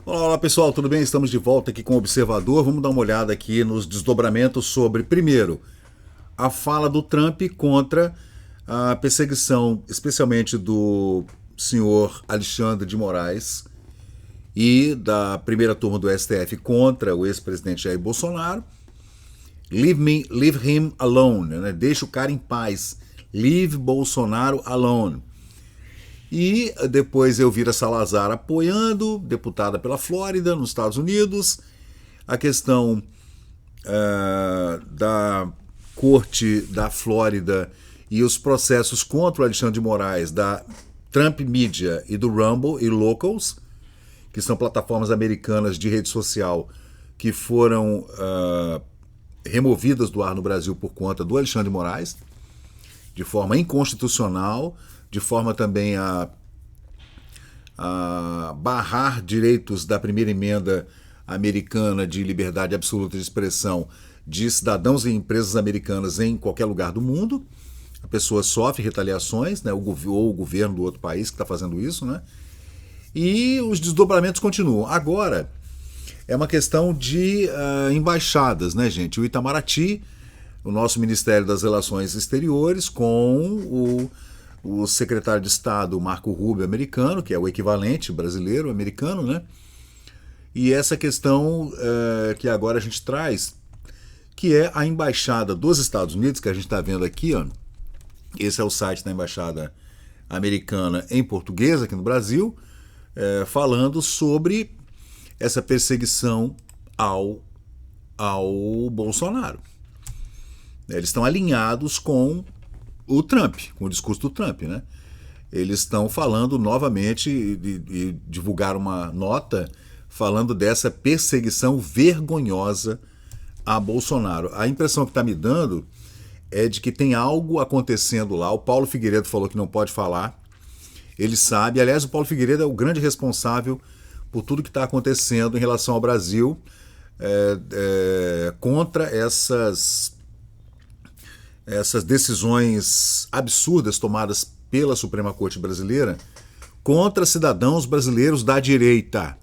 Olá, olá pessoal, tudo bem? Estamos de volta aqui com o Observador. Vamos dar uma olhada aqui nos desdobramentos sobre, primeiro, a fala do Trump contra a perseguição, especialmente do senhor Alexandre de Moraes e da primeira turma do STF contra o ex-presidente Jair Bolsonaro. Leave him alone, né? Deixa o cara em paz. Leave Bolsonaro alone. E depois Elvira Salazar apoiando, deputada pela Flórida, nos Estados Unidos, a questão da Corte da Flórida e os processos contra o Alexandre de Moraes, da Trump Media e do Rumble e Locals, que são plataformas americanas de rede social que foram removidas do ar no Brasil por conta do Alexandre de Moraes, de forma inconstitucional, de forma também a barrar direitos da primeira emenda americana de liberdade absoluta de expressão de cidadãos e empresas americanas em qualquer lugar do mundo. A pessoa sofre retaliações, né, ou o governo do outro país que está fazendo isso, né? E os desdobramentos continuam. Agora, é uma questão de embaixadas, né, gente? O Itamaraty, o nosso Ministério das Relações Exteriores, com o secretário de Estado Marco Rubio americano, que é o equivalente brasileiro americano, né? E essa questão que agora a gente traz, que é a embaixada dos Estados Unidos, que a gente está vendo aqui, ó. Esse é o site da embaixada americana em português aqui no Brasil, falando sobre essa perseguição ao Bolsonaro. Eles estão alinhados com o Trump, com o discurso do Trump, né? Eles estão falando novamente e divulgaram uma nota falando dessa perseguição vergonhosa a Bolsonaro. A impressão que está me dando é de que tem algo acontecendo lá. O Paulo Figueiredo falou que não pode falar. Ele sabe. Aliás, o Paulo Figueiredo é o grande responsável por tudo que está acontecendo em relação ao Brasil contra essas decisões absurdas tomadas pela Suprema Corte Brasileira contra cidadãos brasileiros da direita,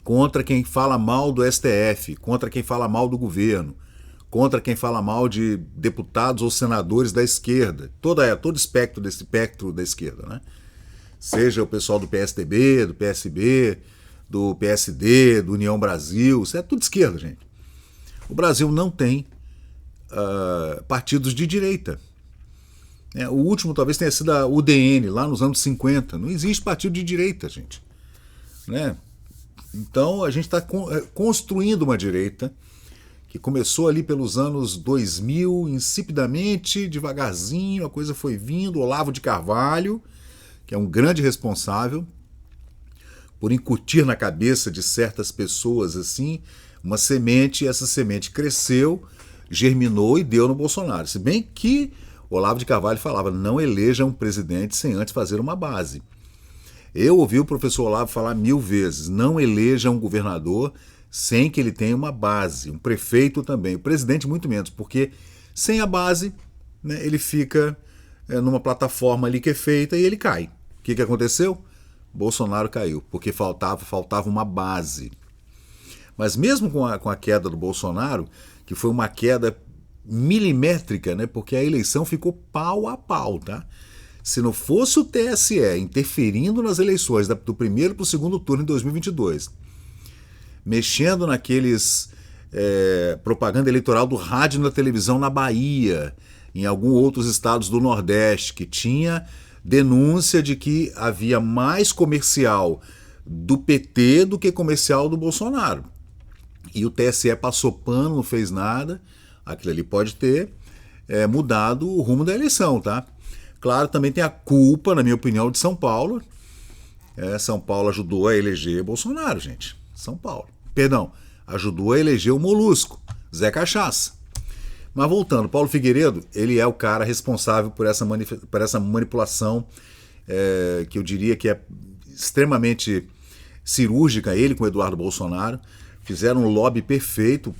contra quem fala mal do STF, contra quem fala mal do governo, contra quem fala mal de deputados ou senadores da esquerda, todo espectro desse espectro da esquerda, né? Seja o pessoal do PSDB, do PSB, do PSD, do União Brasil, isso é tudo esquerda, gente. O Brasil não tem partidos de direita. O último talvez tenha sido a UDN, lá nos anos 50. Não existe partido de direita, gente. Né? Então a gente está construindo uma direita que começou ali pelos anos 2000, insipidamente, devagarzinho, a coisa foi vindo. Olavo de Carvalho, que é um grande responsável por incutir na cabeça de certas pessoas assim uma semente, e essa semente cresceu, germinou e deu no Bolsonaro. Se bem que Olavo de Carvalho falava, não eleja um presidente sem antes fazer uma base. Eu ouvi o professor Olavo falar 1000 vezes, não eleja um governador sem que ele tenha uma base, um prefeito também, o presidente muito menos, porque sem a base, né, ele fica numa plataforma ali que é feita e ele cai. O que aconteceu? Bolsonaro caiu, porque faltava uma base. Mas mesmo com a queda do Bolsonaro, que foi uma queda milimétrica, né, porque a eleição ficou pau a pau, tá? Se não fosse o TSE interferindo nas eleições do primeiro para o segundo turno em 2022, mexendo naqueles propaganda eleitoral do rádio e da televisão na Bahia, em alguns outros estados do Nordeste, que tinha denúncia de que havia mais comercial do PT do que comercial do Bolsonaro. E o TSE passou pano, não fez nada. Aquilo ali pode ter mudado o rumo da eleição, tá? Claro, também tem a culpa, na minha opinião, de São Paulo. São Paulo ajudou a eleger Bolsonaro, gente. São Paulo. Perdão, ajudou a eleger o Molusco, Zé Cachaça. Mas voltando, Paulo Figueiredo, ele é o cara responsável por essa manipulação que eu diria que é extremamente cirúrgica, ele com o Eduardo Bolsonaro. Fizeram um lobby perfeito,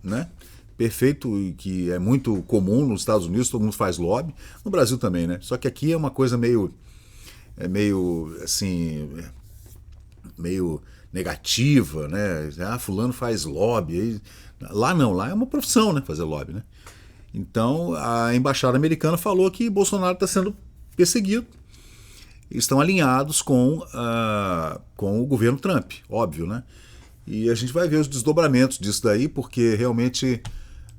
né? Perfeito, que é muito comum nos Estados Unidos, todo mundo faz lobby, no Brasil também, né? Só que aqui é uma coisa meio assim, meio negativa, né? Ah, fulano faz lobby. Aí, lá não, lá é uma profissão, né? Fazer lobby, né? Então a embaixada americana falou que Bolsonaro está sendo perseguido. Estão alinhados com o governo Trump, óbvio, né? E a gente vai ver os desdobramentos disso daí, porque realmente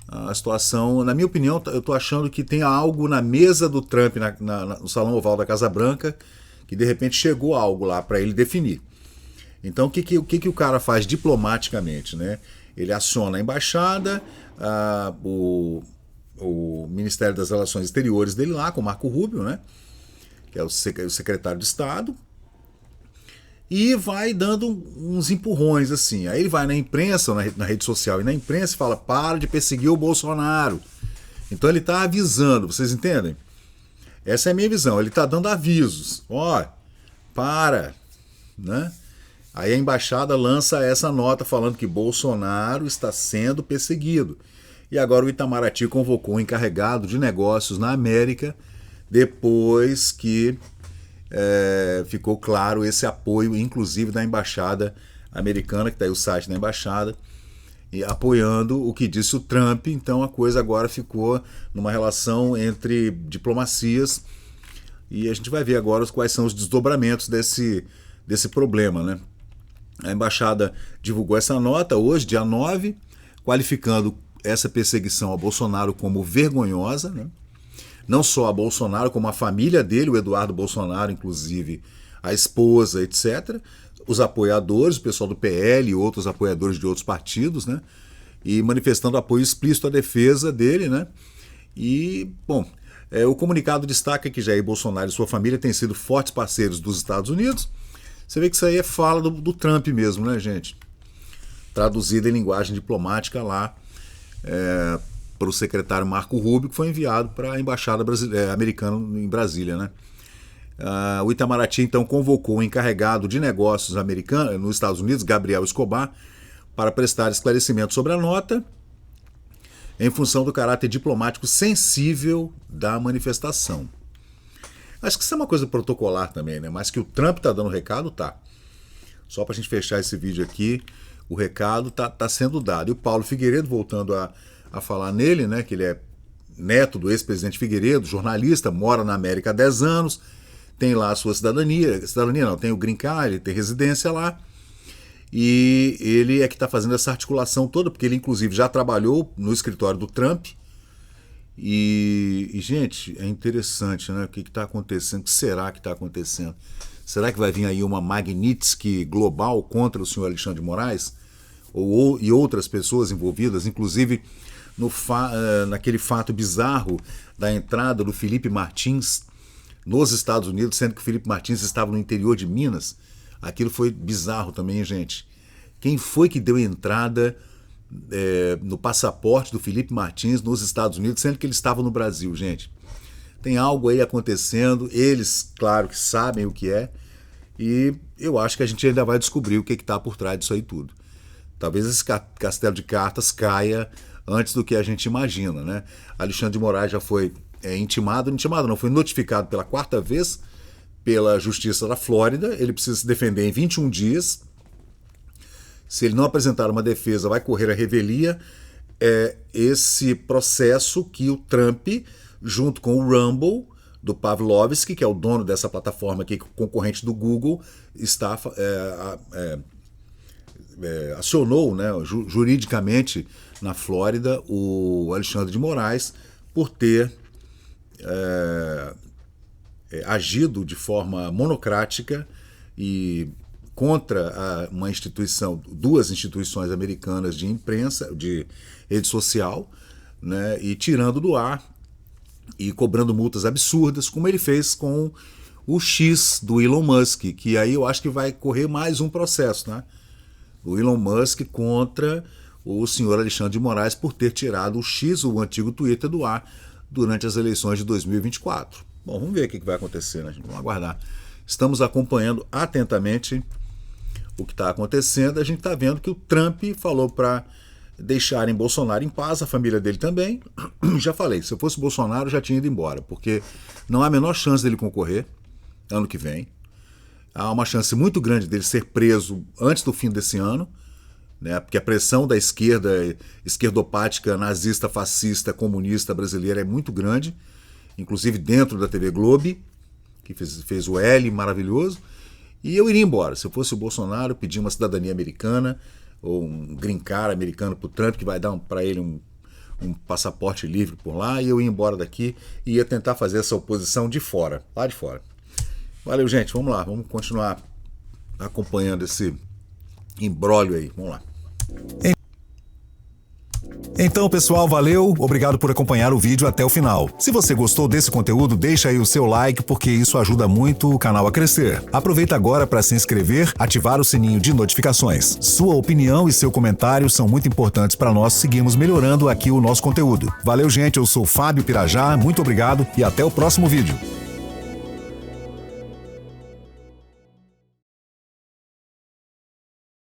a situação, na minha opinião, eu estou achando que tem algo na mesa do Trump, no Salão Oval da Casa Branca, que de repente chegou algo lá para ele definir. Então o que o cara faz diplomaticamente, né? Ele aciona a embaixada, o Ministério das Relações Exteriores dele lá, com o Marco Rubio, né? Que é o secretário de Estado, e vai dando uns empurrões assim. Aí ele vai na imprensa, na rede social e na imprensa e fala: para de perseguir o Bolsonaro. Então ele está avisando, vocês entendem? Essa é a minha visão, ele está dando avisos. Ó, para, né? Aí a embaixada lança essa nota falando que Bolsonaro está sendo perseguido. E agora o Itamaraty convocou um encarregado de negócios na América, depois que ficou claro esse apoio, inclusive da embaixada americana, que está aí o site da embaixada, e apoiando o que disse o Trump. Então a coisa agora ficou numa relação entre diplomacias, e a gente vai ver agora quais são os desdobramentos desse problema, né? A embaixada divulgou essa nota hoje, dia 9, qualificando essa perseguição a Bolsonaro como vergonhosa, né? Não só a Bolsonaro, como a família dele, o Eduardo Bolsonaro, inclusive a esposa, etc. Os apoiadores, o pessoal do PL e outros apoiadores de outros partidos, né? E manifestando apoio explícito à defesa dele, né? E, bom, o comunicado destaca que Jair Bolsonaro e sua família têm sido fortes parceiros dos Estados Unidos. Você vê que isso aí é fala do Trump mesmo, né, gente? Traduzida em linguagem diplomática lá para o secretário Marco Rubio, que foi enviado para a embaixada americana em Brasília, né? O Itamaraty então convocou o encarregado de negócios americano nos Estados Unidos, Gabriel Escobar, para prestar esclarecimento sobre a nota, em função do caráter diplomático sensível da manifestação. Acho que isso é uma coisa protocolar também, né? Mas que o Trump está dando recado, tá. Só para a gente fechar esse vídeo aqui, o recado tá sendo dado. E o Paulo Figueiredo, voltando a falar nele, né? Que ele é neto do ex-presidente Figueiredo, jornalista, mora na América há 10 anos, tem lá a sua cidadania não, tem o green card, ele tem residência lá, e ele é que está fazendo essa articulação toda, porque ele inclusive já trabalhou no escritório do Trump. E gente, é interessante, né? O que está acontecendo? O que será que está acontecendo? Será que vai vir aí uma Magnitsky global contra o senhor Alexandre de Moraes? E outras pessoas envolvidas, inclusive naquele fato bizarro da entrada do Felipe Martins nos Estados Unidos, sendo que o Felipe Martins estava no interior de Minas. Aquilo foi bizarro também, gente. Quem foi que deu entrada no passaporte do Felipe Martins nos Estados Unidos, sendo que ele estava no Brasil, gente? Tem algo aí acontecendo, eles, claro, que sabem o que é, e eu acho que a gente ainda vai descobrir o que está por trás disso aí tudo. Talvez esse castelo de cartas caia antes do que a gente imagina, né? Alexandre de Moraes já foi intimado não, foi notificado pela 4ª vez pela Justiça da Flórida. Ele precisa se defender em 21 dias. Se ele não apresentar uma defesa, vai correr a revelia. Esse processo que o Trump, junto com o Rumble, do Pavlovski, que é o dono dessa plataforma aqui, concorrente do Google, acionou, né, juridicamente na Flórida o Alexandre de Moraes por ter agido de forma monocrática e contra duas instituições americanas de imprensa, de rede social, né, e tirando do ar e cobrando multas absurdas, como ele fez com o X do Elon Musk, que aí eu acho que vai correr mais um processo, né? O Elon Musk contra o senhor Alexandre de Moraes por ter tirado o X, o antigo Twitter, do ar durante as eleições de 2024. Bom, vamos ver o que vai acontecer, né, gente? Vamos aguardar. Estamos acompanhando atentamente o que está acontecendo. A gente está vendo que o Trump falou para deixarem Bolsonaro em paz, a família dele também. Já falei, se eu fosse Bolsonaro, já tinha ido embora, porque não há a menor chance dele concorrer ano que vem. há uma chance muito grande dele ser preso antes do fim desse ano, né? Porque a pressão da esquerda, esquerdopática, nazista, fascista, comunista brasileira é muito grande, inclusive dentro da TV Globo, que fez o L maravilhoso, e eu iria embora. Se eu fosse o Bolsonaro, pedir uma cidadania americana, ou um green card americano para o Trump, que vai dar para ele um passaporte livre por lá, e eu ia embora daqui e ia tentar fazer essa oposição de fora, lá de fora. Valeu, gente, vamos lá, vamos continuar acompanhando esse imbróglio aí, vamos lá. Então, pessoal, valeu, obrigado por acompanhar o vídeo até o final. Se você gostou desse conteúdo, deixa aí o seu like, porque isso ajuda muito o canal a crescer. Aproveita agora para se inscrever, ativar o sininho de notificações. Sua opinião e seu comentário são muito importantes para nós seguirmos melhorando aqui o nosso conteúdo. Valeu, gente, eu sou Fábio Pirajá, muito obrigado e até o próximo vídeo.